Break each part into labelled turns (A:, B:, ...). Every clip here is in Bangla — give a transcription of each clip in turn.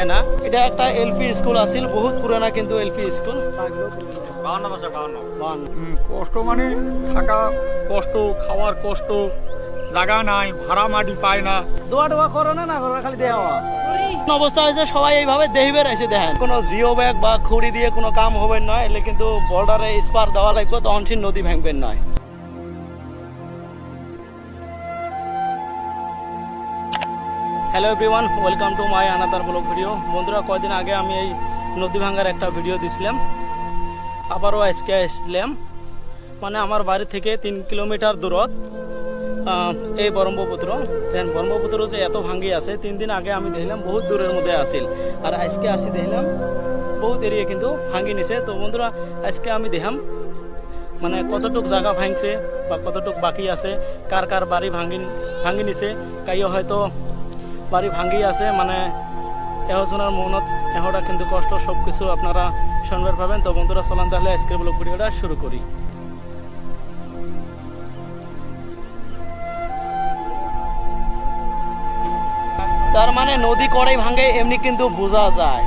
A: ভাঙে না। এটা একটা এলপি স্কুল আছিল, বহুত পুরানা কিন্তু এলপি স্কুল।
B: কষ্ট মানে থাকা কষ্ট, খাওয়ার কষ্ট, জায়গা নাই, ভাড়া মাটি পায় না।
A: দোয়া টোয়া করো না, না করো খালি দেওয়া অবস্থা হয়েছে। সবাই এইভাবে দেহিবের এসে দেখেন, কোনো জিও ব্যাগ বা খুঁড়ি দিয়ে কোনো কাম হবে নয়, এলে কিন্তু বর্ডারে স্পার দেওয়া লাগবে, তখন সেই নদী ভাঙবেন নয়। Hello everyone, welcome to my another blog video. বন্ধুরা, কয়েকদিন আগে আমি এই নদী ভাঙার একটা ভিডিও দিছিলাম, আবারও আজকে আসলাম। মানে আমার বাড়ি থেকে 3 কিলোমিটার দূরত এই ব্রহ্মপুত্র। দেখেন ব্রহ্মপুত্র যে এত ভাঙ্গি আছে, 3 দিন আগে আমি দেখলাম বহুত দূরের মধ্যে আসিল, আর আজকে আসি দেখলাম বহুত এরিয়া কিন্তু ভাঙ্গি নিছে। তো বন্ধুরা, আজকে আমি দেখলাম মানে কতটুক জায়গা ভাঙছে বা কতটুক বাকি আছে, কার কার বাড়ি ভাঙ্গি নিছে, কাইও হয়তো বাড়ি ভাঙ্গি আছে। মানে এহজনের মনত এহটা কিন্তু কষ্ট, সব কিছু আপনারা শুনবার পাবেন। তো বন্ধুরা, চলান তাহলে আজকের ব্লগ ভিডিওটা শুরু করি। তার মানে নদী কড়াই ভাঙে এমনি কিন্তু বোঝা যায়।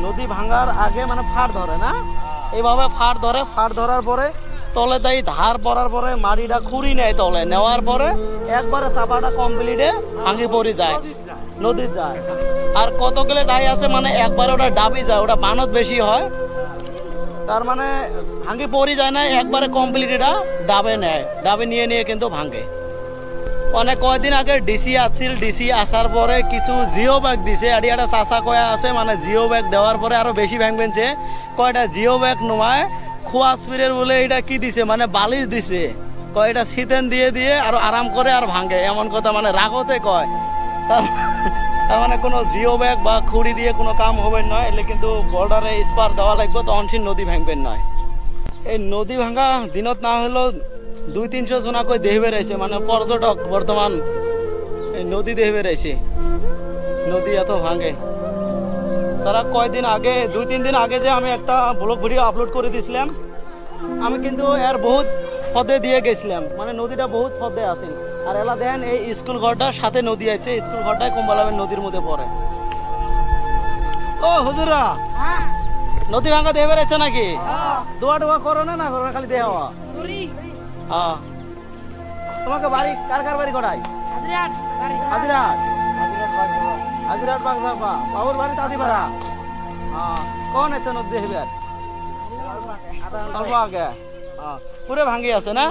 A: নদী ভাঙার আগে মানে ফাড় ধরে না, এইভাবে ফাড় ধরে, ফাড় ধরার পরে তলে দেয়, ধার পড়ার পরে মাটিটা খুঁড়ি নেয়, তলে নেওয়ার পরে একবারে চাপাটা কমপ্লিটে ভাঙি পড়ে যায়, নদীর যায়। আর কত গেলে ডাই আছে, মানে একবারে ওটা ডাবি যায়, ওটা বানত বেশি হয়। তার মানে ভাঙি পড়ে যায় না, একবারে কমপ্লিট এটা ডাবে নেয়, ডাবে নিয়ে নিয়ে কিন্তু ভাঙে। অনেক কয়েকদিন আগে ডিসি আসছিল, ডিসি আসার পরে কিছু জিও ব্যাগ দিছে, আর একটা চাষা কয়া আছে, মানে জিও ব্যাগ দেওয়ার পরে আরো বেশি ভাঙবেনছে। কয়টা জিও ব্যাগ নয়, খোয়া স্পিরের বলে এটা কি দিছে, মানে বালিশ দিছে, কয়টা শীতেন দিয়ে দিয়ে আর আরাম করে আর ভাঙে, এমন কথা মানে রাগতে কয়। তার মানে কোনো জিও ব্যাগ বা খুঁড়ি দিয়ে কোনো কাম হবে নয়, এলে কিন্তু বর্ডারে স্পার দেওয়া লাগবে, তখন সেই নদী ভাঙবেন নয়। এই নদী ভাঙা দিনত না হলেও 200-300 জনা কই দেহ বেড়াইছে, মানে পর্যটক বর্তমান এই নদী দেহ বেড়াইছে, নদী এত ভাঙে। তারা কয়দিন আগে, 2-3 দিন আগে যে আমি একটা ব্লগ ভিডিও আপলোড করে দিয়েছিলাম, আমি কিন্তু এর বহুত পদে দিয়ে গেছিলাম, মানে নদীটা বহুত পদে আছিল। আর এলা দেন এই স্কুল ঘরটার সাথে নদী আছে, স্কুল ঘরটায় কুম্বালাবেন নদীর মধ্যে পড়ে। ও হুজুরা, নদী ভাঙা দেহ বেড়াইছে নাকি? দোয়া টোয়া করো না, না করো খালি দেওয়া। হ্যাঁ, তোমাকে বাড়ি কার কার বাড়ি করাই? হাজিরাট বাগসাপা, বাবুর বাড়ি তাঁতিপাড়া। হ্যাঁ, কোন আছে নদী হেবার অল্প আগে? হ্যাঁ, পুরো ভাঙ্গি আছে না?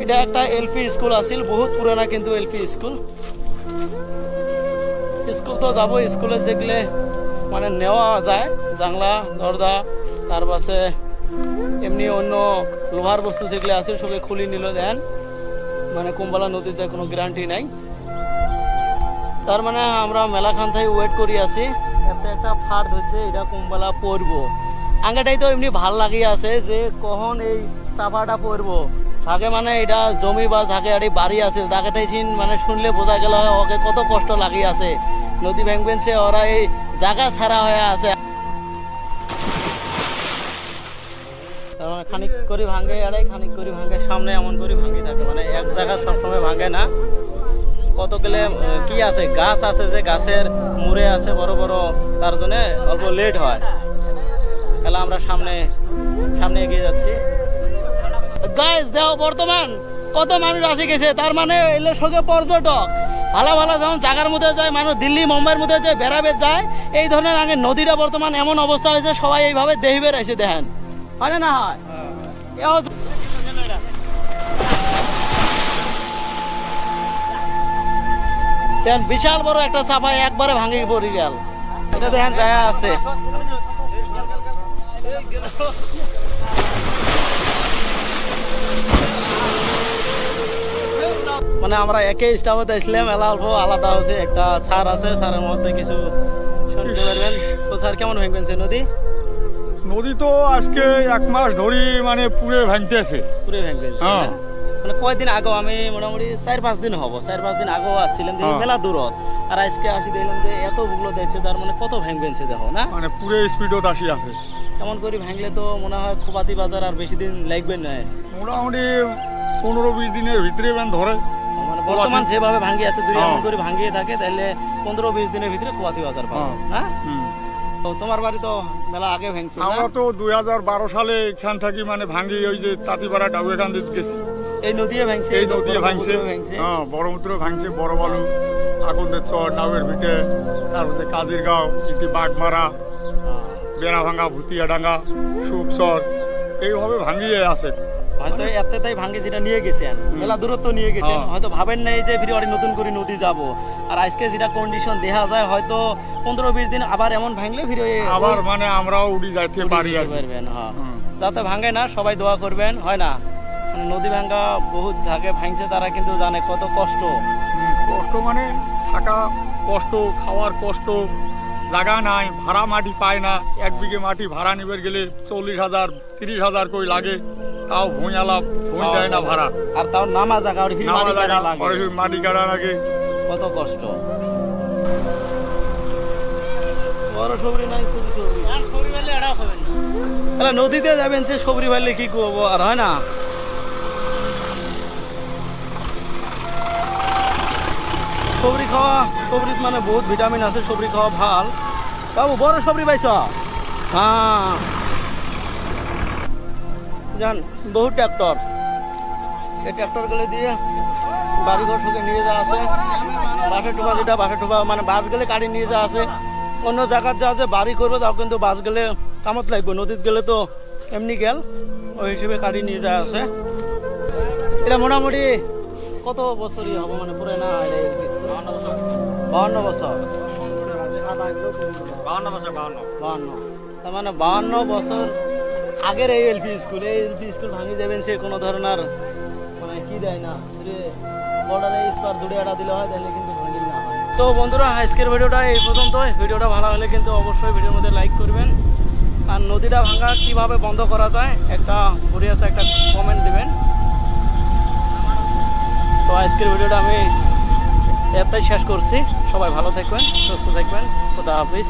A: এটা একটা এলপি স্কুল আছিল, বহুত পুরানা কিন্তু এলপি স্কুল। স্কুল তো যাবো, স্কুলে যেগুলো মানে নেওয়া যায়, জানলা দরজা, তার পাশে এমনি অন্য লোহার বস্তু যেগুলো আছে সবই খুলি নিল দেন, মানে কুম্বালা নদীর যায় কোনো গ্যারান্টি নাই। তার মানে আমরা মেলাখান থেকে ওয়েট করি আছি, একটা ফাড় হচ্ছে, এটা কুম্বালা পড়বো। আগেটাই তো এমনি ভাল লাগিয়ে আছে যে কখন এই চাপাটা পড়বো। আগে মানে এটা জমি বা ঝাঁকে আড়ি বাড়ি আছে, আগেটাই মানে শুনলে বোঝা গেল ওকে কত কষ্ট লাগিয়ে আছে। নদী ভাঙবেনছে, ওরা এই জায়গা ছাড়া হয়ে আছে, খানিক করে ভাঙে আড়াই, খানিক করে ভাঙে সামনে, এমন করে ভাঙি থাকে, মানে এক জায়গা সবসময় ভাঙে না। কত গেলে কি আছে, গাছ আছে যে গাছের মুড়ে আছে বড় বড়, তার জন্য অল্প লেট হয়। তাহলে আমরা সামনে এগিয়ে যাচ্ছি। গাইস দেখো বর্তমান কত মানুষ আসে গেছে, তার মানে এলে সঙ্গে পর্যটক ভালো ভালো যেমন জায়গার মধ্যে যায়, মানুষ দিল্লি মুম্বাইয়ের মধ্যে যে বেড়াবে যায়, এই ধরনের আগে নদীটা বর্তমান এমন অবস্থা হয়েছে, সবাই এইভাবে দেহিবের এসে দেখেন, হয় না হয়? বিশাল বড় একটা চাপায় একবারে ভাঙি পড়ে গেল, এটা দেখেন জায়গা আছে। মানে আমরা একই স্টাফে আসলাম, এলা অল্প আলাদা আছে, একটা স্যার আছে, স্যারের মধ্যে কিছু শুনতে পারবেন। তো স্যার, কেমন ভাঙবেনছে নদী?
B: নদী তো আজকে 1 মাস ধরে মানে পুরে ভাঙতেছে,
A: পুরে ভাঙবেনছে। মানে কয়দিন আগেও আমি মোটামুটি 4-5 দিন হবো, 4-5 দিন আগেও আসছিলাম, মেলা দূরত, আর আজকে আসি দেখলাম যে এত বুগলো দেখছে, তার মানে কত ভাঙবেনছে দেখো না,
B: মানে পুরে স্পিডত আসি আছে।
A: এমন করে ভাঙলে তো মনে হয় খোপাতি বাজার আর বেশি দিন লাগবে না,
B: মোটামুটি 15-20 দিনের ভিতরে ধরে,
A: মানে বর্তমান যেভাবে ভাঙ্গি আছে দুই
B: হ্যাঁ।
A: এমন করে ভাঙ্গিয়ে থাকে তাহলে 15-20 দিনের ভিতরে কোয়াতি বাজার পাবো হ্যাঁ
B: হুম।
A: তো তোমার বাড়ি তো মেলা আগে ভাঙছে না?
B: আমরা তো 2012 সালে এখান থাকি মানে ভাঙ্গি ওই যে তাঁতিপাড়া ডাউয়েখান দিতে গেছি।
A: এই নদীয়ে ভাঙছে
B: এই নদীয়ে ভাঙছে,
A: ভাঙছে
B: হ্যাঁ বড়মুদ্র ভাঙছে, বড় বালু, আকন্দের চর, নাউয়ের ভিটে, তারপরে কাজিরগাঁও, ইতি বাগমারা, বেড়াভাঙ্গা, ভুতিয়াডাঙ্গা, সুপসর, এইভাবে ভাঙিয়ে আছে।
A: হয়তো এতটাই ভাঙ্গে যেটা নিয়ে গেছেন মেলা দূরত্ব নিয়ে গেছেন
B: হ্যাঁ।
A: হয়তো ভাবেন নাই যে বিরিয়ারি নতুন করে নদী যাব আর আজকে যেটা কন্ডিশন দেখা যায় হয়তো 15-20 দিন আবার এমন ভাঙলে ভিড়ে
B: আবার মানে আমরাও উড়ি যাইতে পারি আর কি।
A: পারবেন হ্যাঁ
B: হুম।
A: যাতে ভাঙে না সবাই দোয়া করবেন হয় না মানে নদী ভাঙ্গা বহুত জায়গায় ভাঙছে তারা কিন্তু জানে কত কষ্ট
B: কষ্ট মানে থাকা কষ্ট, খাওয়ার কষ্ট, জায়গা নাই, ভাড়া মাটি পায় না। 1 বিঘে মাটি ভাড়া নিবার গেলে 40,000 30,000 কই লাগে, তাও ভুঁইয়ালা ভুঁই দেয় না ভাড়া।
A: আর তাও নামা জায়গা ওর ভিড়
B: নামা
A: মাটি
B: জায়গা,
A: কাটা লাগে
B: পরে সেই মাটি কাটা লাগে।
A: কত কষ্ট বড় সবরি নাই সবরি তাহলে নদীতে যাবেন সে সবরি ভাইলে কি করবো আর হয় না সবরি খাওয়া সবরিত মানে বহুত ভিটামিন আছে সবরি খাওয়া ভাল বাবু বড় সবরি পাইছ হ্যাঁ জান বহুত ট্র্যাক্টর এই ট্র্যাক্টর গুলো দিয়ে বাড়িঘর থেকে নিয়ে যাওয়া আছে বাসে টোপা যেটা বাসে টোপা মানে বাস গেলে গাড়ি নিয়ে যাওয়া আছে অন্য জায়গার যা আছে বাড়ি করবে তাও কিন্তু বাস গেলে কামত লাগবে নদীত গেলে তো এমনি গেল ওই হিসেবে গাড়ি নিয়ে যাওয়া আছে এটা মোটামুটি কত বছরই হবে মানে পুরো না 52 বছর 52 তার মানে 52 বছর আগের এই এলপি স্কুল ভাঙি যাবেন সে কোনো ধরনের মানে কি দেয় না বর্ডারে স্পার দূরে আটা দিলে হয় তাহলে কিন্তু ভাঙি না হয় তো বন্ধুরা আজকের ভিডিওটা এই পর্যন্ত ভিডিওটা ভালো হলে কিন্তু অবশ্যই ভিডিওর মধ্যে লাইক করবেন আর নদীটা ভাঙা কিভাবে বন্ধ করা যায় একটা ঘুরিয়ে একটা কমেন্ট দিবেন তো আজকের ভিডিওটা আমি এতটাই শেষ করছি সবাই ভালো থাকবেন সুস্থ থাকবেন খোদা হাফিজ